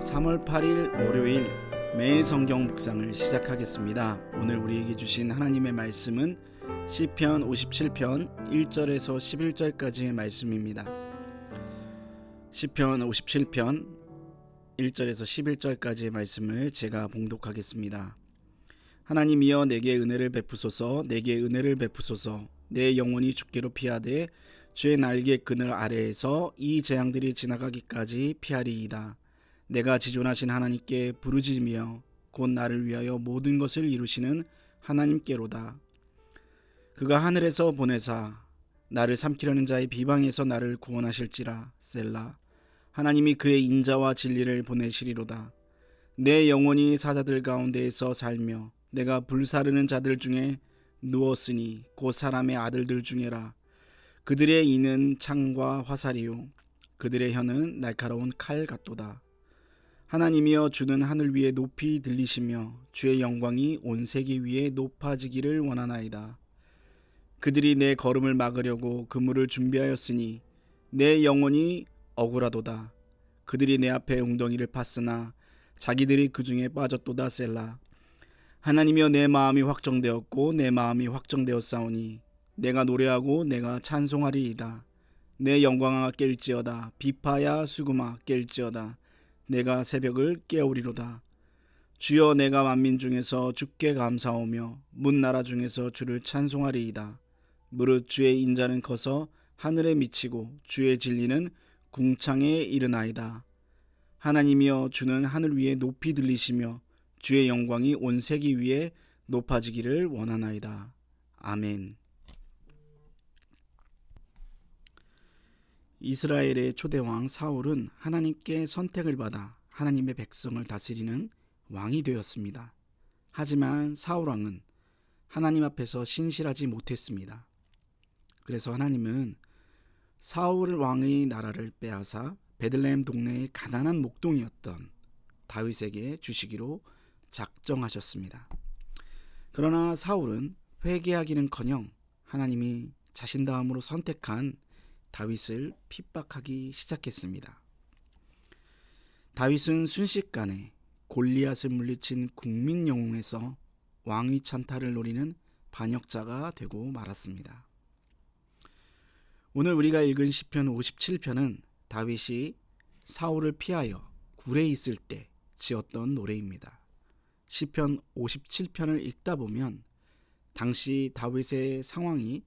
3월 8일 월요일 매일 성경 묵상을 시작하겠습니다. 오늘 우리에게 주신 하나님의 말씀은 시편 57편 1절에서 11절까지의 말씀입니다. 시편 57편 1절에서 11절까지의 말씀을 제가 봉독하겠습니다. 하나님이여 내게 은혜를 베푸소서, 내게 은혜를 베푸소서. 내 영혼이 주께로 피하되 주의 날개 그늘 아래에서 이 재앙들이 지나가기까지 피하리이다. 내가 지존하신 하나님께 부르짖으며 곧 나를 위하여 모든 것을 이루시는 하나님께로다. 그가 하늘에서 보내사 나를 삼키려는 자의 비방에서 나를 구원하실지라. 셀라. 하나님이 그의 인자와 진리를 보내시리로다. 내 영혼이 사자들 가운데에서 살며 내가 불사르는 자들 중에 누웠으니 곧 사람의 아들들 중에라. 그들의 이는 창과 화살이요 그들의 혀는 날카로운 칼 같도다. 하나님이여 주는 하늘 위에 높이 들리시며 주의 영광이 온 세계 위에 높아지기를 원하나이다. 그들이 내 걸음을 막으려고 그물을 준비하였으니 내 영혼이 억울하도다. 그들이 내 앞에 웅덩이를 팠으나 자기들이 그 중에 빠졌도다. 셀라. 하나님이여 내 마음이 확정되었고 내 마음이 확정되었사오니 내가 노래하고 내가 찬송하리이다. 내 영광아 깰지어다. 비파야 수금아 깰지어다. 내가 새벽을 깨우리로다. 주여 내가 만민 중에서 주께 감사하며 문나라 중에서 주를 찬송하리이다. 무릇 주의 인자는 커서 하늘에 미치고 주의 진리는 궁창에 이르나이다. 하나님이여 주는 하늘 위에 높이 들리시며 주의 영광이 온 세계 위에 높아지기를 원하나이다. 아멘. 이스라엘의 초대왕 사울은 하나님께 선택을 받아 하나님의 백성을 다스리는 왕이 되었습니다. 하지만 사울 왕은 하나님 앞에서 신실하지 못했습니다. 그래서 하나님은 사울 왕의 나라를 빼앗아 베들레헴 동네의 가난한 목동이었던 다윗에게 주시기로 작정하셨습니다. 그러나 사울은 회개하기는커녕 하나님이 자신 다음으로 선택한 다윗을 핍박하기 시작했습니다. 다윗은 순식간에 골리앗을 물리친 국민 영웅에서 왕위 찬탈을 노리는 반역자가 되고 말았습니다. 오늘 우리가 읽은 시편 57편은 다윗이 사울을 피하여 굴에 있을 때 지었던 노래입니다. 시편 57편을 읽다 보면 당시 다윗의 상황이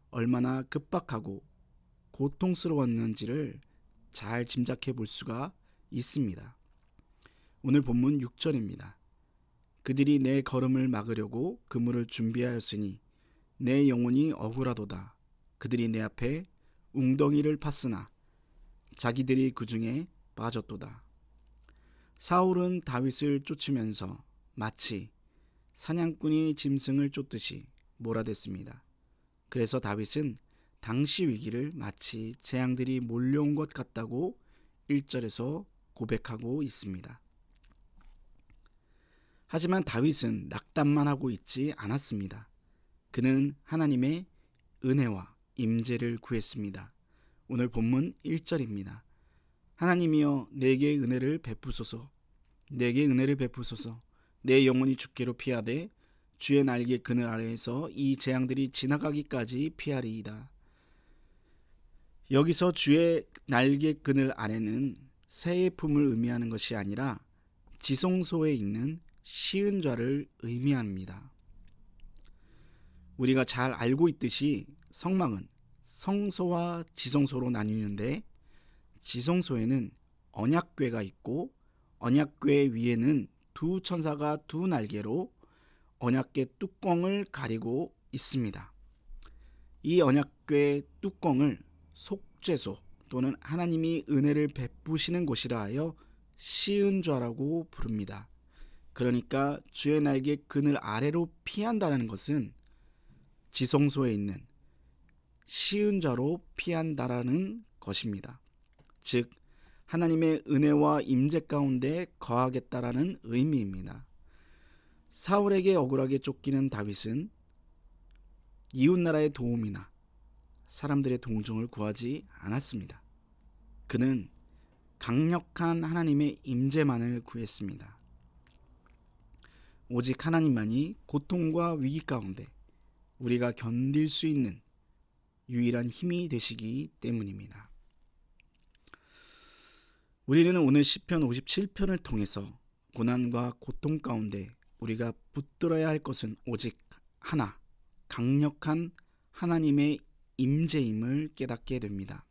얼마나 급박하고 고통스러웠는지를 잘 짐작해 볼 수가 있습니다. 오늘 본문 6절입니다. 그들이 내 걸음을 막으려고 그물을 준비하였으니 내 영혼이 억울하도다. 그들이 내 앞에 웅덩이를 팠으나 자기들이 그 중에 빠졌도다. 사울은 다윗을 쫓으면서 마치 사냥꾼이 짐승을 쫓듯이 몰아댔습니다. 그래서 다윗은 당시 위기를 마치 재앙들이 몰려온 것 같다고 1절에서 고백하고 있습니다. 하지만 다윗은 낙담만 하고 있지 않았습니다. 그는 하나님의 은혜와 임재를 구했습니다. 오늘 본문 1절입니다. 하나님이여 내게 은혜를 베푸소서. 내게 은혜를 베푸소서. 내 영혼이 주께로 피하되 주의 날개 그늘 아래에서 이 재앙들이 지나가기까지 피하리이다. 여기서 주의 날개 그늘 아래는 새의 품을 의미하는 것이 아니라 지성소에 있는 시은좌를 의미합니다. 우리가 잘 알고 있듯이 성막은 성소와 지성소로 나뉘는데 지성소에는 언약궤가 있고 언약궤 위에는 두 천사가 두 날개로 언약궤 뚜껑을 가리고 있습니다. 이 언약궤 뚜껑을 속죄소 또는 하나님이 은혜를 베푸시는 곳이라 하여 시은좌라고 부릅니다. 그러니까 주의 날개 그늘 아래로 피한다는 것은 지성소에 있는 시은좌로 피한다라는 것입니다. 즉 하나님의 은혜와 임재 가운데 거하겠다라는 의미입니다. 사울에게 억울하게 쫓기는 다윗은 이웃나라의 도움이나 사람들의 동정을 구하지 않았습니다. 그는 강력한 하나님의 임재만을 구했습니다. 오직 하나님만이 고통과 위기 가운데 우리가 견딜 수 있는 유일한 힘이 되시기 때문입니다. 우리는 오늘 시편 57편을 통해서 고난과 고통 가운데 우리가 붙들어야 할 것은 오직 하나, 강력한 하나님의 임재임을 깨닫게 됩니다.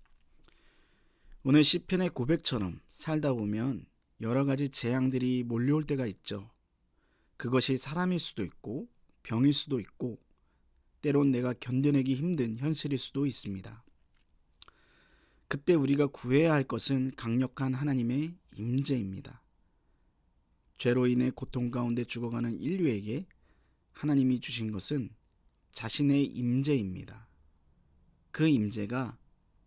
오늘 시편의 고백처럼 살다 보면 여러 가지 재앙들이 몰려올 때가 있죠. 그것이 사람일 수도 있고 병일 수도 있고 때론 내가 견뎌내기 힘든 현실일 수도 있습니다. 그때 우리가 구해야 할 것은 강력한 하나님의 임재입니다. 죄로 인해 고통 가운데 죽어가는 인류에게 하나님이 주신 것은 자신의 임재입니다. 그 임재가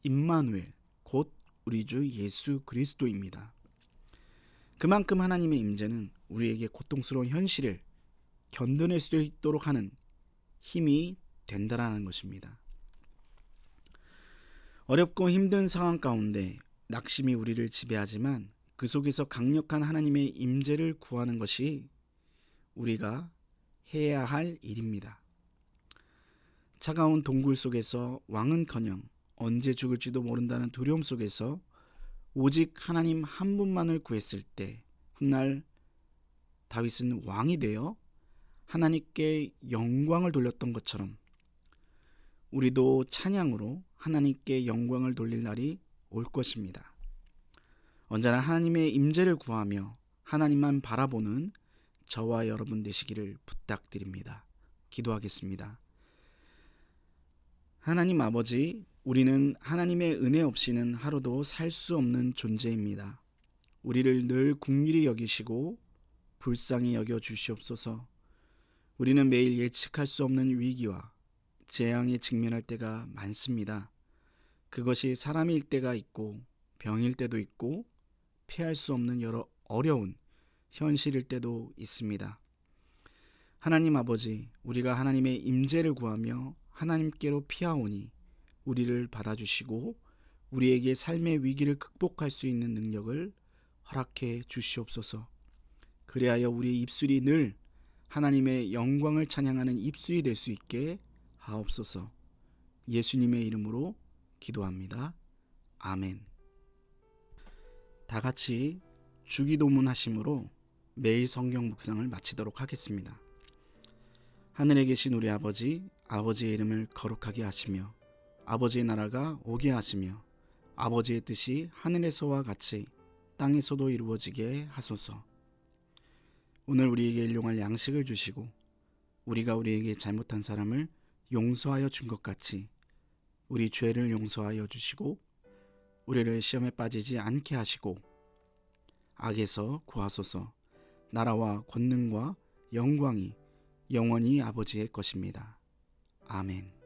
임마누엘, 곧 우리 주 예수 그리스도입니다. 그만큼 하나님의 임재는 우리에게 고통스러운 현실을 견뎌낼 수 있도록 하는 힘이 된다라는 것입니다. 어렵고 힘든 상황 가운데 낙심이 우리를 지배하지만 그 속에서 강력한 하나님의 임재를 구하는 것이 우리가 해야 할 일입니다. 차가운 동굴 속에서 왕은커녕 언제 죽을지도 모른다는 두려움 속에서 오직 하나님 한 분만을 구했을 때 훗날 다윗은 왕이 되어 하나님께 영광을 돌렸던 것처럼 우리도 찬양으로 하나님께 영광을 돌릴 날이 올 것입니다. 언제나 하나님의 임재를 구하며 하나님만 바라보는 저와 여러분 되시기를 부탁드립니다. 기도하겠습니다. 하나님 아버지, 우리는 하나님의 은혜 없이는 하루도 살 수 없는 존재입니다. 우리를 늘 긍휼히 여기시고 불쌍히 여겨 주시옵소서. 우리는 매일 예측할 수 없는 위기와 재앙에 직면할 때가 많습니다. 그것이 사람일 때가 있고 병일 때도 있고 피할 수 없는 여러 어려운 현실일 때도 있습니다. 하나님 아버지, 우리가 하나님의 임재를 구하며 하나님께로 피하오니 우리를 받아주시고 우리에게 삶의 위기를 극복할 수 있는 능력을 허락해 주시옵소서. 그리하여 우리의 입술이 늘 하나님의 영광을 찬양하는 입술이 될 수 있게 하옵소서. 예수님의 이름으로 기도합니다. 아멘. 다 같이 주기도문 하심으로 매일 성경 묵상을 마치도록 하겠습니다. 하늘에 계신 우리 아버지, 아버지의 이름을 거룩하게 하시며 아버지의 나라가 오게 하시며 아버지의 뜻이 하늘에서와 같이 땅에서도 이루어지게 하소서. 오늘 우리에게 일용할 양식을 주시고 우리가 우리에게 잘못한 사람을 용서하여 준 것 같이 우리 죄를 용서하여 주시고 우리를 시험에 빠지지 않게 하시고 악에서 구하소서. 나라와 권능과 영광이 영원히 아버지의 것입니다. 아멘.